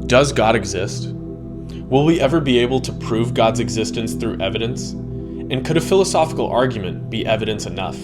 Does God exist? Will we ever be able to prove God's existence through evidence? And could a philosophical argument be evidence enough?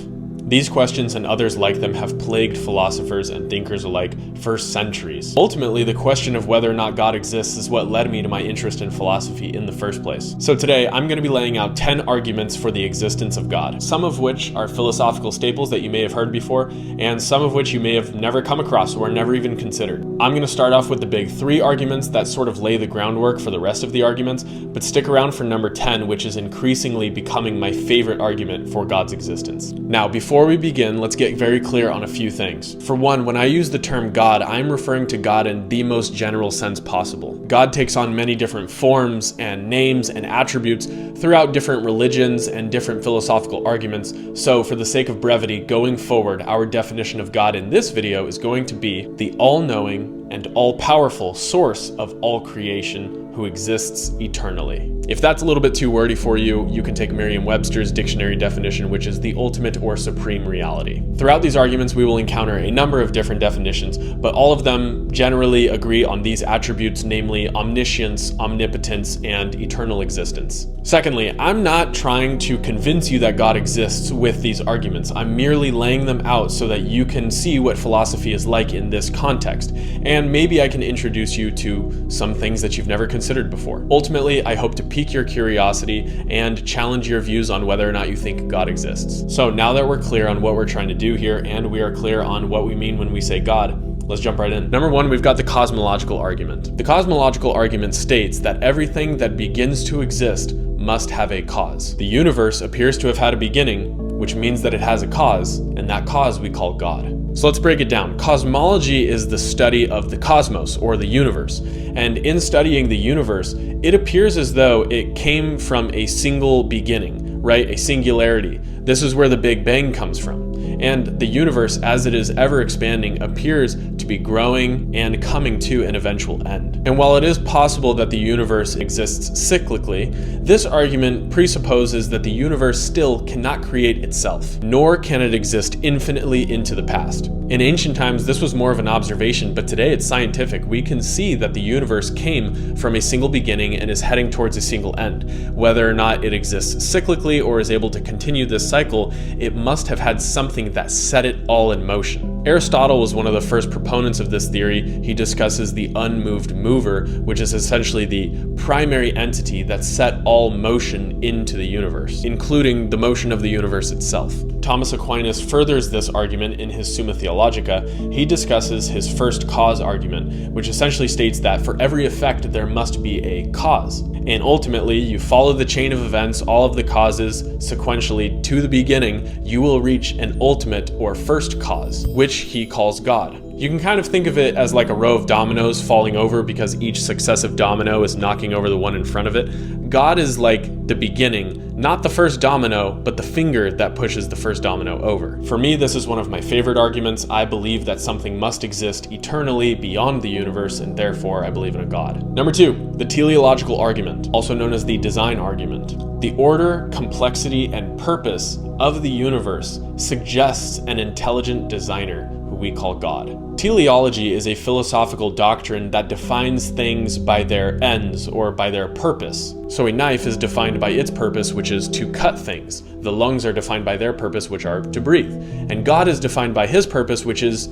These questions and others like them have plagued philosophers and thinkers alike for centuries. Ultimately, the question of whether or not God exists is what led me to my interest in philosophy in the first place. So today, I'm going to be laying out 10 arguments for the existence of God, some of which are philosophical staples that you may have heard before, and some of which you may have never come across or never even considered. I'm going to start off with the big 3 arguments that sort of lay the groundwork for the rest of the arguments, but stick around for number 10, which is increasingly becoming my favorite argument for God's existence. Now, before we begin, let's get very clear on a few things. For one, when I use the term God, I'm referring to God in the most general sense possible. God takes on many different forms and names and attributes throughout different religions and different philosophical arguments. So for the sake of brevity, going forward, our definition of God in this video is going to be the all-knowing and all-powerful source of all creation who exists eternally. If that's a little bit too wordy for you, you can take Merriam-Webster's dictionary definition, which is the ultimate or supreme reality. Throughout these arguments, we will encounter a number of different definitions, but all of them generally agree on these attributes, namely omniscience, omnipotence, and eternal existence. Secondly, I'm not trying to convince you that God exists with these arguments. I'm merely laying them out so that you can see what philosophy is like in this context, and maybe I can introduce you to some things that you've never considered before. Ultimately, I hope to pique your curiosity and challenge your views on whether or not you think God exists. So now that we're clear on what we're trying to do here, and we are clear on what we mean when we say God, let's jump right in. Number 1, we've got the cosmological argument. The cosmological argument states that everything that begins to exist must have a cause. The universe appears to have had a beginning, which means that it has a cause, and that cause we call God. So let's break it down. Cosmology is the study of the cosmos, or the universe. And in studying the universe, it appears as though it came from a single beginning, right? A singularity. This is where the Big Bang comes from. And the universe, as it is ever expanding, appears to be growing and coming to an eventual end. And while it is possible that the universe exists cyclically, this argument presupposes that the universe still cannot create itself, nor can it exist infinitely into the past. In ancient times, this was more of an observation, but today it's scientific. We can see that the universe came from a single beginning and is heading towards a single end. Whether or not it exists cyclically or is able to continue this cycle, it must have had something that set it all in motion. Aristotle was one of the first proponents of this theory. He discusses the unmoved mover, which is essentially the primary entity that set all motion into the universe, including the motion of the universe itself. Thomas Aquinas furthers this argument in his Summa Theologica. He discusses his first cause argument, which essentially states that for every effect there must be a cause. And ultimately, you follow the chain of events, all of the causes sequentially to the beginning, you will reach an ultimate or first cause, which he calls God. You can kind of think of it as like a row of dominoes falling over because each successive domino is knocking over the one in front of it. God is like the beginning, not the first domino, but the finger that pushes the first domino over. For me, this is one of my favorite arguments. I believe that something must exist eternally beyond the universe, and therefore I believe in a God. Number 2, the teleological argument, also known as the design argument. The order, complexity, and purpose of the universe suggests an intelligent designer who we call God. Teleology is a philosophical doctrine that defines things by their ends or by their purpose. So a knife is defined by its purpose, which is to cut things. The lungs are defined by their purpose, which are to breathe. And God is defined by his purpose, which is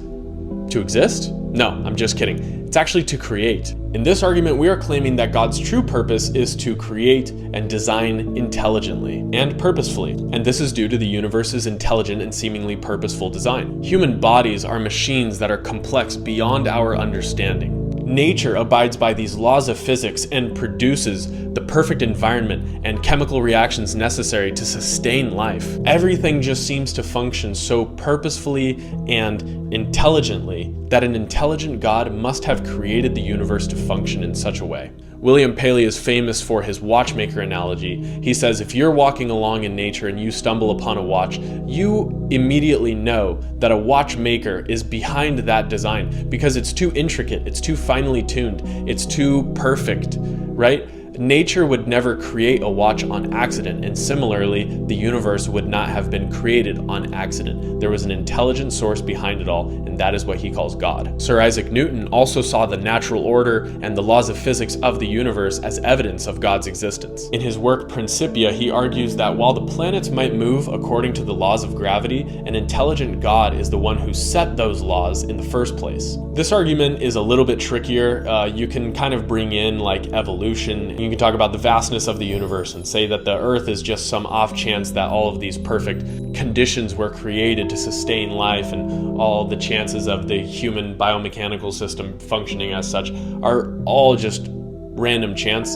to exist? No, I'm just kidding. It's actually to create. In this argument, we are claiming that God's true purpose is to create and design intelligently and purposefully. And this is due to the universe's intelligent and seemingly purposeful design. Human bodies are machines that are complex beyond our understanding. Nature abides by these laws of physics and produces the perfect environment and chemical reactions necessary to sustain life. Everything just seems to function so purposefully and intelligently that an intelligent God must have created the universe to function in such a way. William Paley is famous for his watchmaker analogy. He says, if you're walking along in nature and you stumble upon a watch, you immediately know that a watchmaker is behind that design because it's too intricate, it's too finely tuned, it's too perfect, right? nature would never create a watch on accident, and similarly, the universe would not have been created on accident. There was an intelligent source behind it all, and that is what he calls God. Sir Isaac Newton also saw the natural order and the laws of physics of the universe as evidence of God's existence. In his work Principia, he argues that while the planets might move according to the laws of gravity, an intelligent God is the one who set those laws in the first place. This argument is a little bit trickier. You can kind of bring in like evolution. You can talk about the vastness of the universe and say that the Earth is just some off chance that all of these perfect conditions were created to sustain life, and all the chances of the human biomechanical system functioning as such are all just random chance.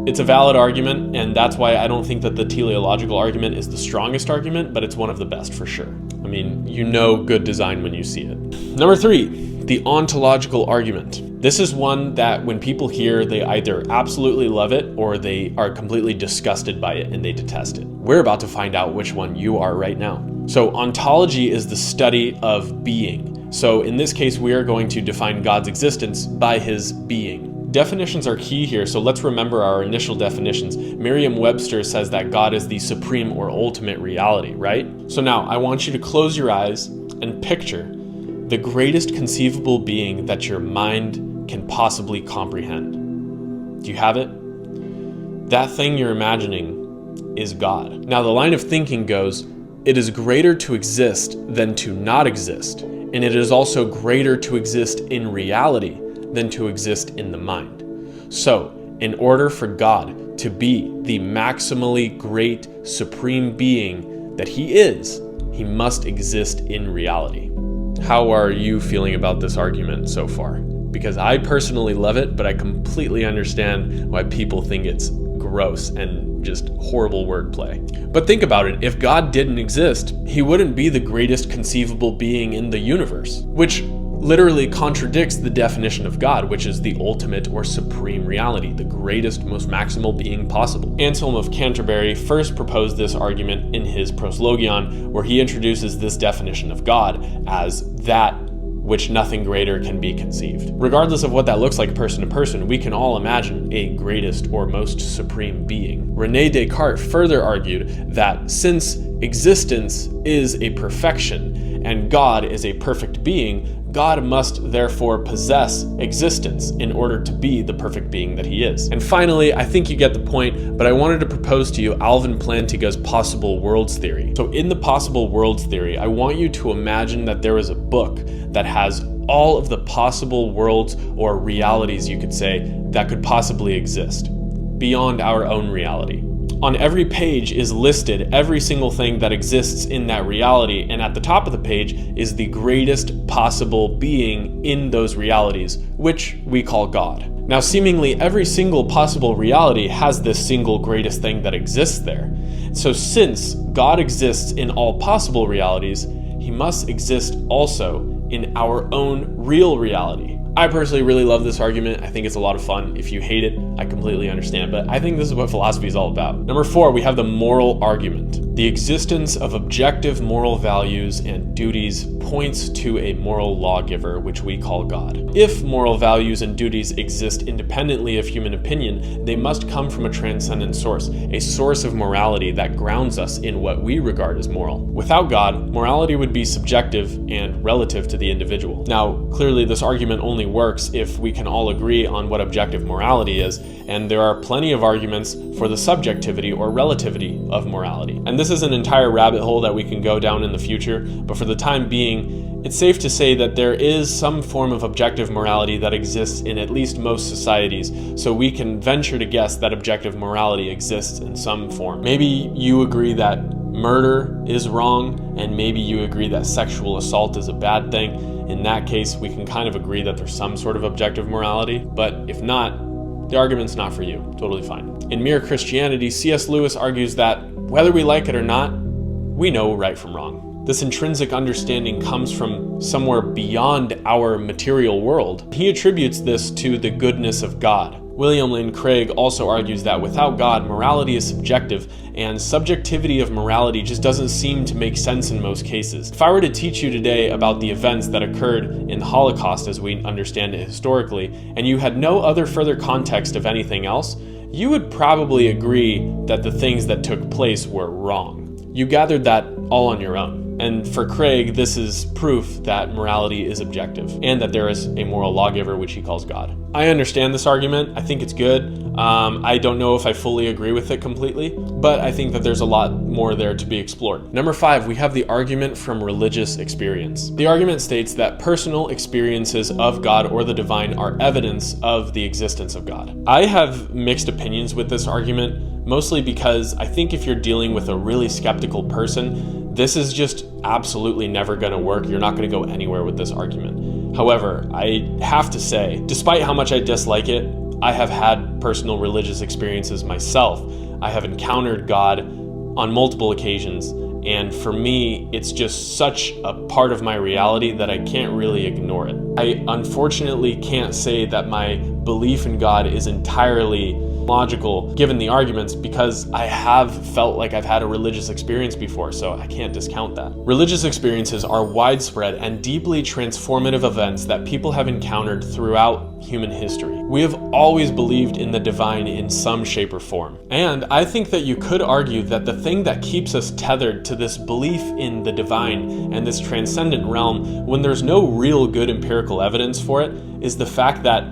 It's a valid argument, and that's why I don't think that the teleological argument is the strongest argument, but it's one of the best for sure. I mean, you know good design when you see it. Number 3, the ontological argument. This is one that when people hear, they either absolutely love it or they are completely disgusted by it and they detest it. We're about to find out which one you are right now. So ontology is the study of being. So in this case, we are going to define God's existence by his being. Definitions are key here, so let's remember our initial definitions. Merriam-Webster says that God is the supreme or ultimate reality, right? So now I want you to close your eyes and picture the greatest conceivable being that your mind can possibly comprehend. Do you have it? That thing you're imagining is God. Now the line of thinking goes, it is greater to exist than to not exist, and it is also greater to exist in reality than to exist in the mind. So, in order for God to be the maximally great supreme being that he is, he must exist in reality. How are you feeling about this argument so far? Because I personally love it, but I completely understand why people think it's gross and just horrible wordplay. But think about it, if God didn't exist, he wouldn't be the greatest conceivable being in the universe, which literally contradicts the definition of God, which is the ultimate or supreme reality, the greatest, most maximal being possible. Anselm of Canterbury first proposed this argument in his Proslogion, where he introduces this definition of God as that which nothing greater can be conceived. Regardless of what that looks like person to person, we can all imagine a greatest or most supreme being. René Descartes further argued that since existence is a perfection and God is a perfect being, God must therefore possess existence in order to be the perfect being that he is. And finally, I think you get the point, but I wanted to propose to you Alvin Plantinga's possible worlds theory. So in the possible worlds theory, I want you to imagine that there is a book that has all of the possible worlds or realities, you could say, that could possibly exist beyond our own reality. On every page is listed every single thing that exists in that reality, and at the top of the page is the greatest possible being in those realities, which we call God. Now, seemingly every single possible reality has this single greatest thing that exists there. So since God exists in all possible realities, he must exist also in our own real reality. I personally really love this argument. I think it's a lot of fun. If you hate it, I completely understand, but I think this is what philosophy is all about. Number 4, we have the moral argument. The existence of objective moral values and duties points to a moral lawgiver, which we call God. If moral values and duties exist independently of human opinion, they must come from a transcendent source, a source of morality that grounds us in what we regard as moral. Without God, morality would be subjective and relative to the individual. Now, clearly this argument only works if we can all agree on what objective morality is, and there are plenty of arguments for the subjectivity or relativity of morality. And this is an entire rabbit hole that we can go down in the future, but for the time being, it's safe to say that there is some form of objective morality that exists in at least most societies, so we can venture to guess that objective morality exists in some form. Maybe you agree that murder is wrong, and maybe you agree that sexual assault is a bad thing. In that case, we can kind of agree that there's some sort of objective morality, but if not, the argument's not for you. Totally fine. In Mere Christianity, C.S. Lewis argues that whether we like it or not, we know right from wrong. This intrinsic understanding comes from somewhere beyond our material world. He attributes this to the goodness of God. William Lane Craig also argues that without God, morality is subjective, and subjectivity of morality just doesn't seem to make sense in most cases. If I were to teach you today about the events that occurred in the Holocaust as we understand it historically, and you had no other further context of anything else, you would probably agree that the things that took place were wrong. You gathered that all on your own. And for Craig, this is proof that morality is objective and that there is a moral lawgiver, which he calls God. I understand this argument. I think it's good. I don't know if I fully agree with it completely, but I think that there's a lot more there to be explored. Number 5, we have the argument from religious experience. The argument states that personal experiences of God or the divine are evidence of the existence of God. I have mixed opinions with this argument, mostly because I think if you're dealing with a really skeptical person, this is just absolutely never going to work. You're not going to go anywhere with this argument. However, I have to say, despite how much I dislike it, I have had personal religious experiences myself. I have encountered God on multiple occasions, and for me, it's just such a part of my reality that I can't really ignore it. I unfortunately can't say that my belief in God is entirely logical given the arguments, because I have felt like I've had a religious experience before, so I can't discount that. Religious experiences are widespread and deeply transformative events that people have encountered throughout human history. We have always believed in the divine in some shape or form. And I think that you could argue that the thing that keeps us tethered to this belief in the divine and this transcendent realm, when there's no real good empirical evidence for it, is the fact that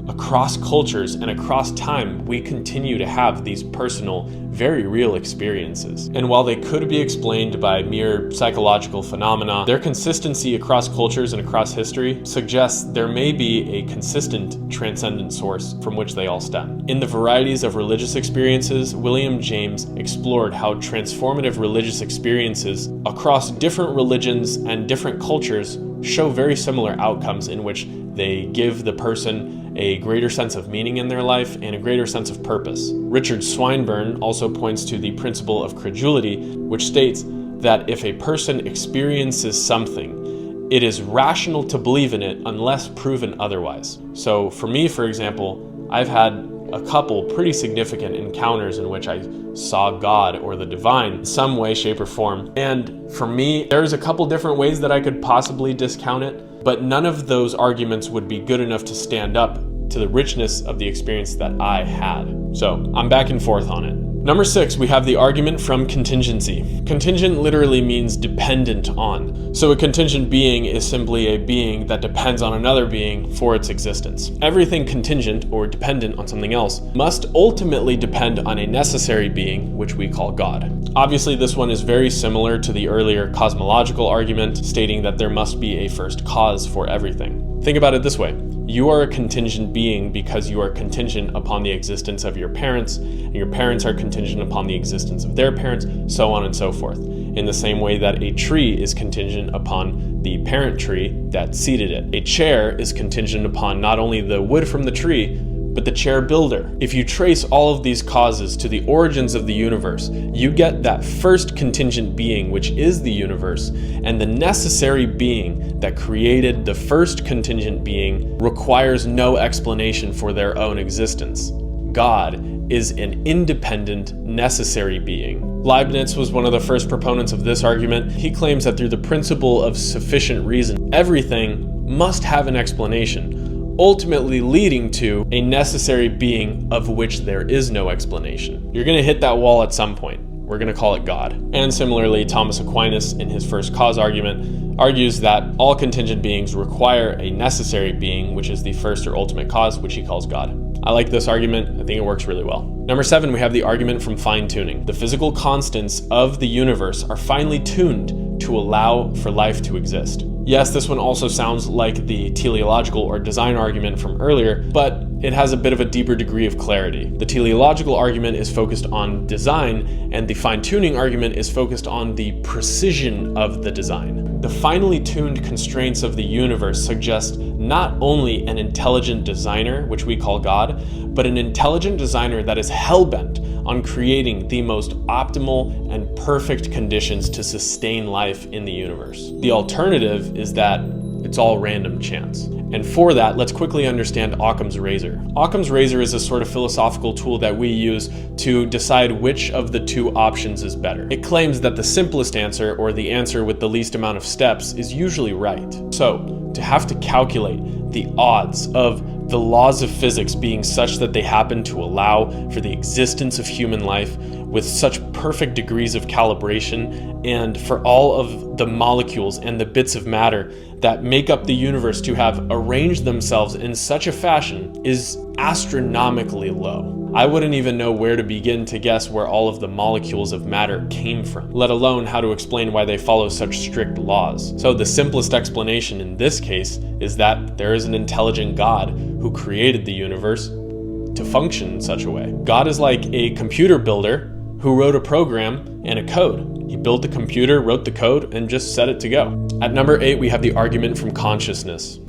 across cultures and across time, we continue to have these personal, very real experiences. And while they could be explained by mere psychological phenomena, their consistency across cultures and across history suggests there may be a consistent transcendent source from which they all stem. In the varieties of religious experiences, William James explored how transformative religious experiences across different religions and different cultures show very similar outcomes in which they give the person a greater sense of meaning in their life and a greater sense of purpose. Richard Swinburne also points to the principle of credulity, which states that if a person experiences something, it is rational to believe in it unless proven otherwise. So for me, for example, I've had a couple pretty significant encounters in which I saw God or the divine in some way, shape, or form. And for me, there's a couple different ways that I could possibly discount it, but none of those arguments would be good enough to stand up to the richness of the experience that I had. So I'm back and forth on it. Number 6, we have the argument from contingency. Contingent literally means dependent on. So a contingent being is simply a being that depends on another being for its existence. Everything contingent or dependent on something else must ultimately depend on a necessary being, which we call God. Obviously, this one is very similar to the earlier cosmological argument, stating that there must be a first cause for everything. Think about it this way. You are a contingent being because you are contingent upon the existence of your parents, and your parents are contingent upon the existence of their parents, so on and so forth. In the same way that a tree is contingent upon the parent tree that seeded it. A chair is contingent upon not only the wood from the tree, but the chair builder. If you trace all of these causes to the origins of the universe, you get that first contingent being, which is the universe, and the necessary being that created the first contingent being requires no explanation for their own existence. God is an independent, necessary being. Leibniz was one of the first proponents of this argument. He claims that through the principle of sufficient reason, everything must have an explanation, ultimately leading to a necessary being of which there is no explanation. You're going to hit that wall at some point. We're going to call it God. And similarly, Thomas Aquinas, in his first cause argument, argues that all contingent beings require a necessary being, which is the first or ultimate cause, which he calls God. I like this argument. I think it works really well. Number 7, we have the argument from fine-tuning. The physical constants of the universe are finely tuned to allow for life to exist. Yes, this one also sounds like the teleological or design argument from earlier, but it has a bit of a deeper degree of clarity. The teleological argument is focused on design, and the fine-tuning argument is focused on the precision of the design. The finely tuned constraints of the universe suggest not only an intelligent designer, which we call God, but an intelligent designer that is hell-bent on creating the most optimal and perfect conditions to sustain life in the universe. The alternative is that it's all random chance. And for that, let's quickly understand Occam's razor. Occam's razor is a sort of philosophical tool that we use to decide which of the two options is better. It claims that the simplest answer, or the answer with the least amount of steps, is usually right. So, to have to calculate the odds of The laws of physics being such that they happen to allow for the existence of human life with such perfect degrees of calibration, and for all of the molecules and the bits of matter that make up the universe to have arranged themselves in such a fashion is astronomically low. I wouldn't even know where to begin to guess where all of the molecules of matter came from, let alone how to explain why they follow such strict laws. So the simplest explanation in this case is that there is an intelligent God who created the universe to function in such a way. God is like a computer builder who wrote a program and a code. He built the computer, wrote the code, and just set it to go. At number 8, we have the argument from consciousness.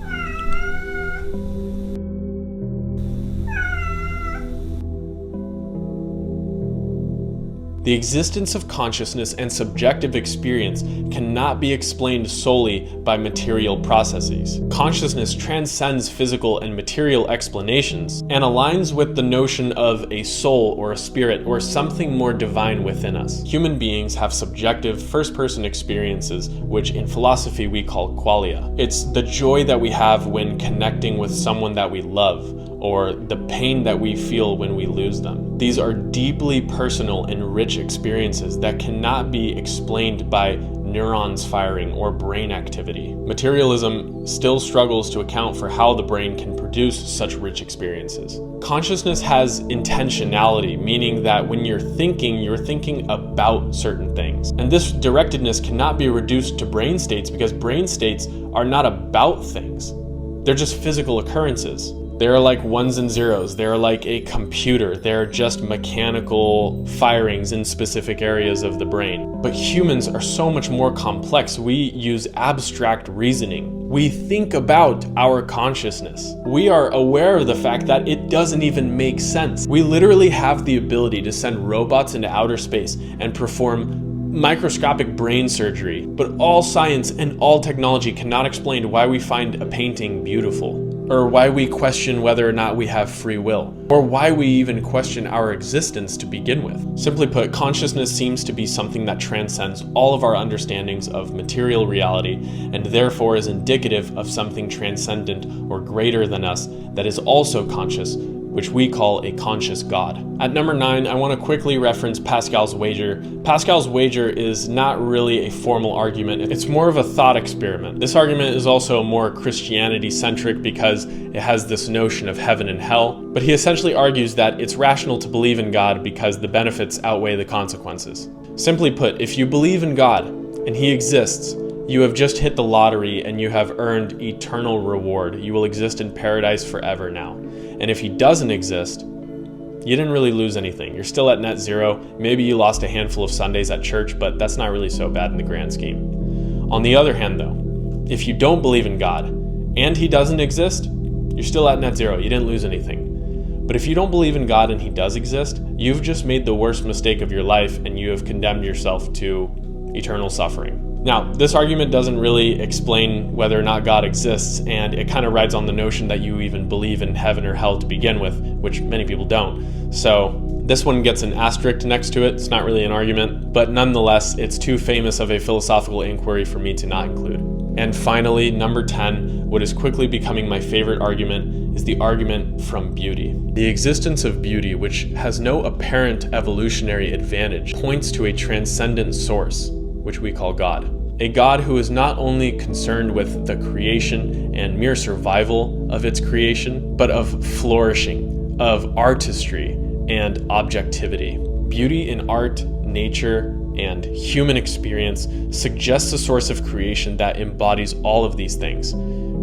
The existence of consciousness and subjective experience cannot be explained solely by material processes. Consciousness transcends physical and material explanations and aligns with the notion of a soul or a spirit or something more divine within us. Human beings have subjective first-person experiences, which in philosophy we call qualia. It's the joy that we have when connecting with someone that we love, or the pain that we feel when we lose them. These are deeply personal and rich experiences that cannot be explained by neurons firing or brain activity. Materialism still struggles to account for how the brain can produce such rich experiences. Consciousness has intentionality, meaning that when you're thinking about certain things. And this directedness cannot be reduced to brain states because brain states are not about things. They're just physical occurrences. They're like ones and zeros. They're like a computer. They're just mechanical firings in specific areas of the brain. But humans are so much more complex. We use abstract reasoning. We think about our consciousness. We are aware of the fact that it doesn't even make sense. We literally have the ability to send robots into outer space and perform microscopic brain surgery. But all science and all technology cannot explain why we find a painting beautiful, or why we question whether or not we have free will, or why we even question our existence to begin with. Simply put, consciousness seems to be something that transcends all of our understandings of material reality and therefore is indicative of something transcendent or greater than us that is also conscious, which we call a conscious God. At number 9, I want to quickly reference Pascal's wager. Pascal's wager is not really a formal argument. It's more of a thought experiment. This argument is also more Christianity-centric because it has this notion of heaven and hell, but he essentially argues that it's rational to believe in God because the benefits outweigh the consequences. Simply put, if you believe in God and he exists, you have just hit the lottery and you have earned eternal reward. You will exist in paradise forever now. And if he doesn't exist, you didn't really lose anything. You're still at net zero. Maybe you lost a handful of Sundays at church, but that's not really so bad in the grand scheme. On the other hand though, if you don't believe in God and he doesn't exist, you're still at net zero. You didn't lose anything. But if you don't believe in God and he does exist, you've just made the worst mistake of your life and you have condemned yourself to eternal suffering. Now, this argument doesn't really explain whether or not God exists, and it kind of rides on the notion that you even believe in heaven or hell to begin with, which many people don't. So this one gets an asterisk next to it. It's not really an argument, but nonetheless, it's too famous of a philosophical inquiry for me to not include. And finally, number 10, what is quickly becoming my favorite argument is the argument from beauty. The existence of beauty, which has no apparent evolutionary advantage, points to a transcendent source, which we call God. A God who is not only concerned with the creation and mere survival of its creation, but of flourishing, of artistry and objectivity. Beauty in art, nature, and human experience suggests a source of creation that embodies all of these things,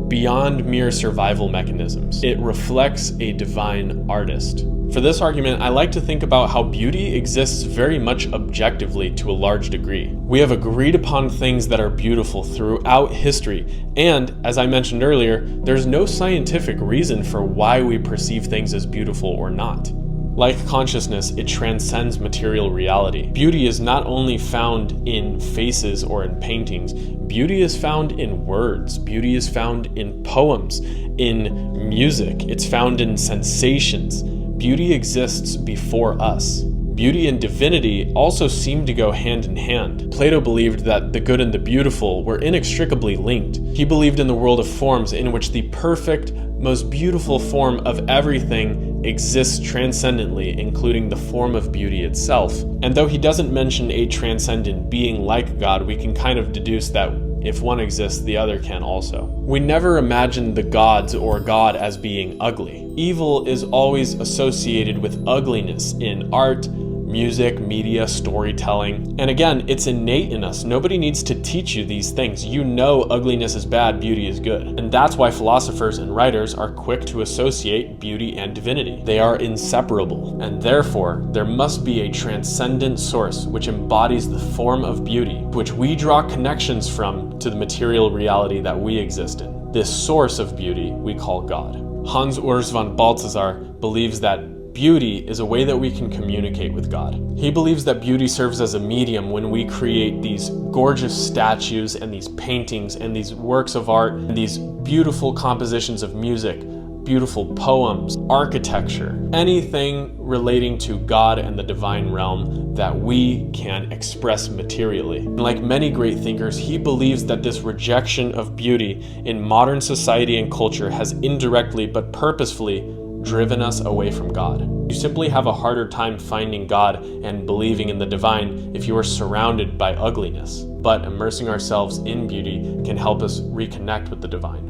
beyond mere survival mechanisms. It reflects a divine artist. For this argument, I like to think about how beauty exists very much objectively to a large degree. We have agreed upon things that are beautiful throughout history, and as I mentioned earlier, there's no scientific reason for why we perceive things as beautiful or not. Like consciousness, it transcends material reality. Beauty is not only found in faces or in paintings, beauty is found in words, beauty is found in poems, in music, it's found in sensations. Beauty exists before us. Beauty and divinity also seem to go hand in hand. Plato believed that the good and the beautiful were inextricably linked. He believed in the world of forms in which the perfect most beautiful form of everything exists transcendently, including the form of beauty itself. And though he doesn't mention a transcendent being like God, we can kind of deduce that if one exists, the other can also. We never imagine the gods or God as being ugly. Evil is always associated with ugliness in art, music, media, storytelling. And again, it's innate in us. Nobody needs to teach you these things. You know ugliness is bad, beauty is good. And that's why philosophers and writers are quick to associate beauty and divinity. They are inseparable, and therefore there must be a transcendent source which embodies the form of beauty, which we draw connections from to the material reality that we exist in. This source of beauty we call God. Hans Urs von Balthasar believes that beauty is a way that we can communicate with God. He believes that beauty serves as a medium when we create these gorgeous statues and these paintings and these works of art and these beautiful compositions of music, beautiful poems, architecture, anything relating to God and the divine realm that we can express materially. And like many great thinkers, he believes that this rejection of beauty in modern society and culture has indirectly but purposefully driven us away from God. You simply have a harder time finding God and believing in the divine if you are surrounded by ugliness. But immersing ourselves in beauty can help us reconnect with the divine.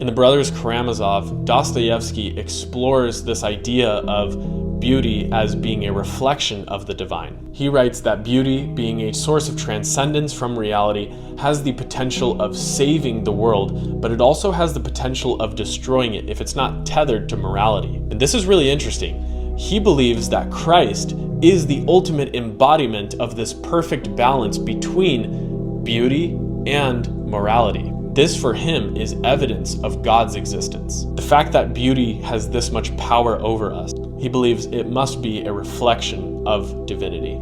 In The Brothers Karamazov, Dostoevsky explores this idea of beauty as being a reflection of the divine. He writes that beauty, being a source of transcendence from reality, has the potential of saving the world, but it also has the potential of destroying it if it's not tethered to morality. And this is really interesting. He believes that Christ is the ultimate embodiment of this perfect balance between beauty and morality. This for him is evidence of God's existence. The fact that beauty has this much power over us, he believes it must be a reflection of divinity.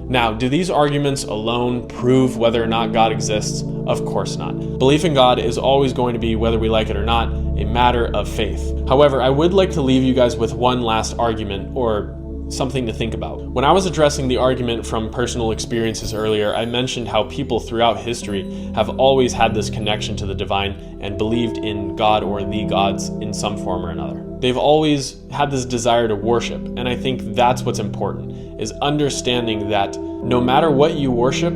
Now, do these arguments alone prove whether or not God exists? Of course not. Belief in God is always going to be, whether we like it or not, a matter of faith. However, I would like to leave you guys with one last argument, or something to think about. When I was addressing the argument from personal experiences earlier, I mentioned how people throughout history have always had this connection to the divine and believed in God or the gods in some form or another. They've always had this desire to worship, and I think that's what's important, is understanding that no matter what you worship,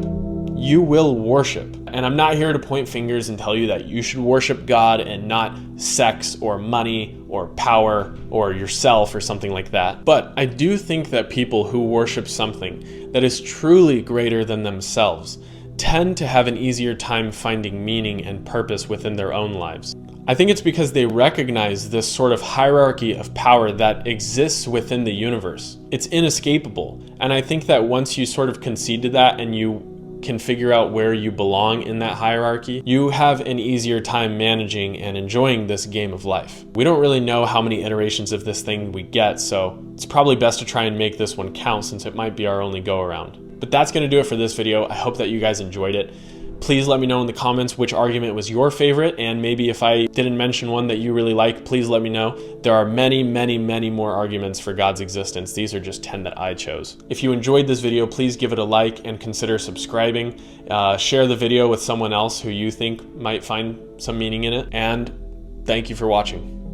you will worship. And I'm not here to point fingers and tell you that you should worship God and not sex or money or power or yourself or something like that. But I do think that people who worship something that is truly greater than themselves tend to have an easier time finding meaning and purpose within their own lives. I think it's because they recognize this sort of hierarchy of power that exists within the universe. It's inescapable. And I think that once you sort of concede to that and you can figure out where you belong in that hierarchy, you have an easier time managing and enjoying this game of life. We don't really know how many iterations of this thing we get, so it's probably best to try and make this one count since it might be our only go around. But that's going to do it for this video. I hope that you guys enjoyed it. Please let me know in the comments which argument was your favorite, and maybe if I didn't mention one that you really like, please let me know. There are many, many, many more arguments for God's existence. These are just 10 that I chose. If you enjoyed this video, please give it a like and consider subscribing. Share the video with someone else who you think might find some meaning in it, and thank you for watching.